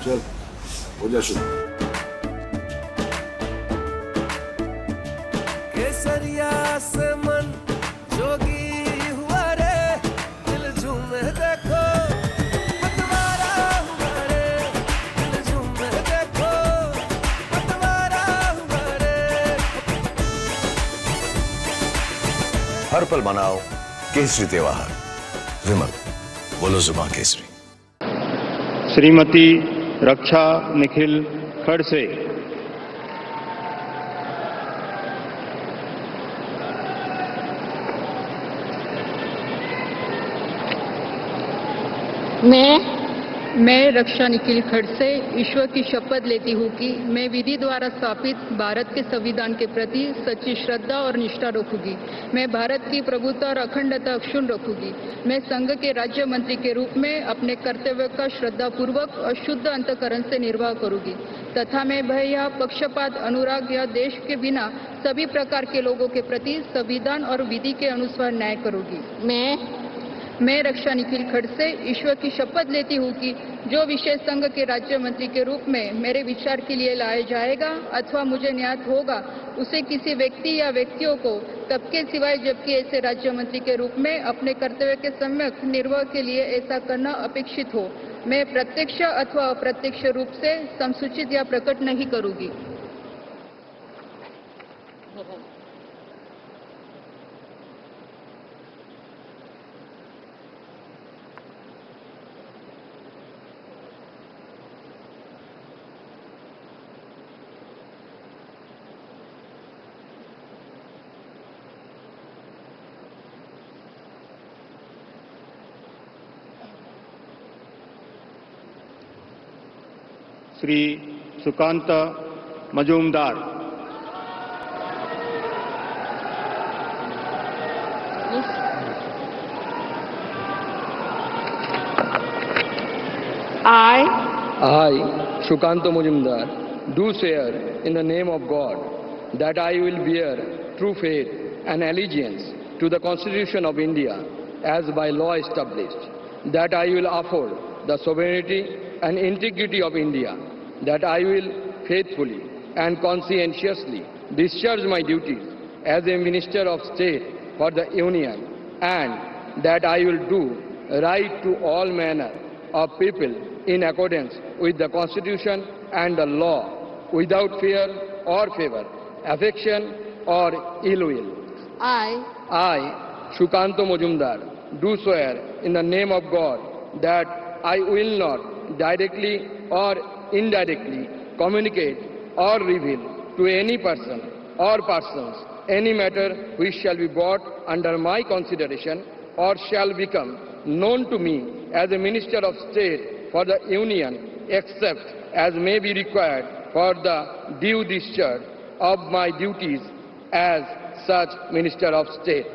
चल हो जा शुरू। केसरिया से मन जोगी हुआ रे, दिल झूमे देखो पतवारा हुआ रे, दिल झूमे देखो पतवारा हुआ रे। हर पल मनाओ केसरी त्योहार। विमल बोलो जुबान केसरी। श्रीमती रक्षा निखिल खड़से। मैं रक्षा निखिल खड़से ईश्वर की शपथ लेती हूँ कि मैं विधि द्वारा स्थापित भारत के संविधान के प्रति सच्ची श्रद्धा और निष्ठा रखूंगी। मैं भारत की प्रभुता और अखंडता अक्षुण्ण रखूंगी। मैं संघ के राज्य मंत्री के रूप में अपने कर्तव्य का श्रद्धापूर्वक और शुद्ध अंतःकरण से निर्वाह करूंगी तथा मैं भय या पक्षपात, अनुराग या देश के बिना सभी प्रकार के लोगों के प्रति संविधान और विधि के अनुसार न्याय करूंगी। मैं रक्षा निखिल खड़से ईश्वर की शपथ लेती हूँ कि जो विषय संघ के राज्य मंत्री के रूप में मेरे विचार के लिए लाया जाएगा अथवा मुझे ज्ञात होगा, उसे किसी व्यक्ति या व्यक्तियों को तब के सिवाय जबकि ऐसे राज्य मंत्री के रूप में अपने कर्तव्य के सम्यक निर्वाह के लिए ऐसा करना अपेक्षित हो, मैं प्रत्यक्ष अथवा अप्रत्यक्ष रूप से संसूचित या प्रकट नहीं करूंगी। Shri Sukanta Majumdar. I, Shukanto Majumdar, do swear in the name of God that I will bear true faith and allegiance to the Constitution of India as by law established, that I will uphold the sovereignty and integrity of India, that I will faithfully and conscientiously discharge my duties as a Minister of State for the Union, and that I will do right to all manner of people in accordance with the Constitution and the law, without fear or favor, affection or ill will. I, Shukanto Majumdar, do swear in the name of God that I will not directly or indirectly communicate or reveal to any person or persons any matter which shall be brought under my consideration or shall become known to me as a Minister of State for the Union, except as may be required for the due discharge of my duties as such Minister of State.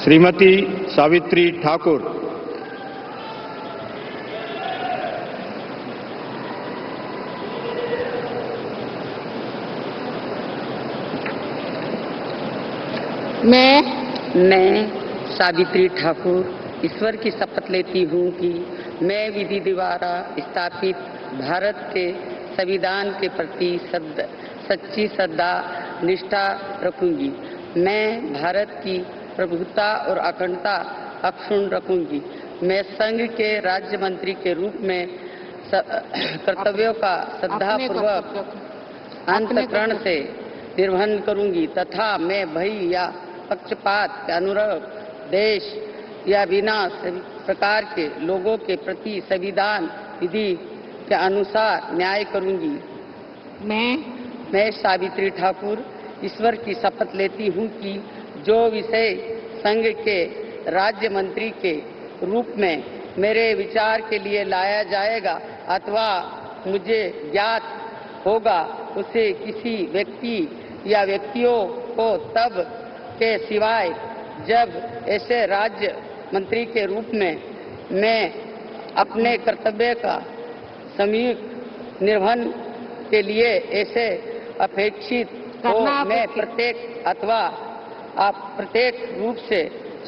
Shrimati Savitri Thakur. मैं सावित्री ठाकुर ईश्वर की शपथ लेती हूँ कि मैं विधि द्वारा स्थापित भारत के संविधान के प्रति सच्ची श्रद्धा निष्ठा रखूंगी। मैं भारत की प्रभुता और अखंडता अक्षुण्ण रखूंगी। मैं संघ के राज्य मंत्री के रूप में कर्तव्यों का श्रद्धापूर्वक अंतःकरण से निर्वहन करूंगी तथा मैं भय या पक्षपात के अनुराग, देश या बिना सभी प्रकार के लोगों के प्रति संविधान विधि के अनुसार न्याय करूंगी। मैं सावित्री ठाकुर ईश्वर की शपथ लेती हूँ कि जो विषय संघ के राज्य मंत्री के रूप में मेरे विचार के लिए लाया जाएगा अथवा मुझे ज्ञात होगा उसे किसी व्यक्ति या व्यक्तियों को तब के सिवाय जब ऐसे राज्य मंत्री के रूप में मैं अपने कर्तव्य का सम्यक निर्वहन के लिए ऐसे अपेक्षित हो मैं प्रत्येक अथवा अप्रत्यक्ष रूप से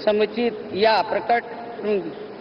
समुचित या प्रकट करूंगी।